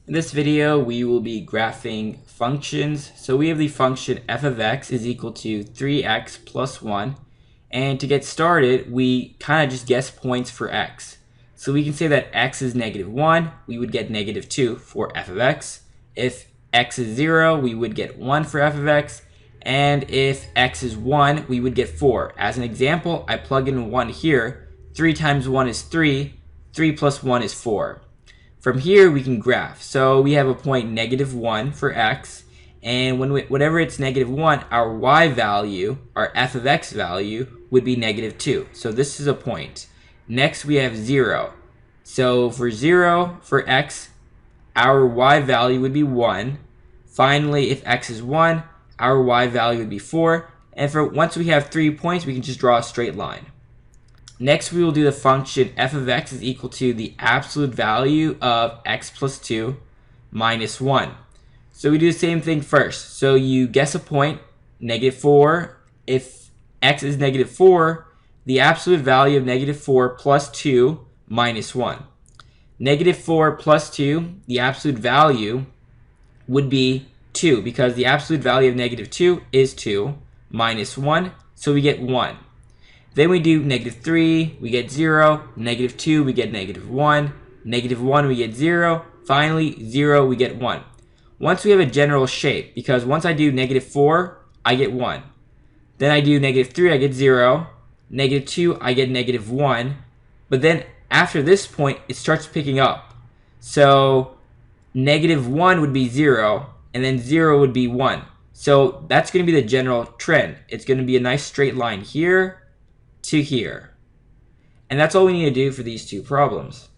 In this video, we will be graphing functions. So we have the function f of x is equal to 3x plus 1. And to get started, we kind of just guess points for x. So we can say that x is -1, we would get -2 for f of x. If x is 0, we would get 1 for f of x. And if x is 1, we would get 4. As an example, I plug in 1 here. 3 times 1 is 3. 3 plus 1 is 4. From here, we can graph. So we have a point -1 for x, and whenever it's -1, our y value, our f of x value, would be -2. So this is a point. Next, we have 0. So for 0, for x, our y value would be 1. Finally, if x is 1, our y value would be 4. And for once we have 3 points, we can just draw a straight line. Next, we will do the function f of x is equal to the absolute value of x plus 2 minus 1. So we do the same thing first. So you guess a point, -4. If x is -4, the absolute value of -4 plus 2 minus 1. -4 plus 2, the absolute value would be 2, because the absolute value of -2 is 2, minus 1, so we get 1. Then we do -3, we get 0, -2, we get -1, -1, we get 0, finally 0, we get 1. Once we have a general shape, because once I do -4, I get 1. Then I do -3, I get 0, -2, I get -1, but then after this point, it starts picking up. So -1 would be 0, and then 0 would be 1. So that's going to be the general trend. It's going to be a nice straight line here to here. And that's all we need to do for these two problems.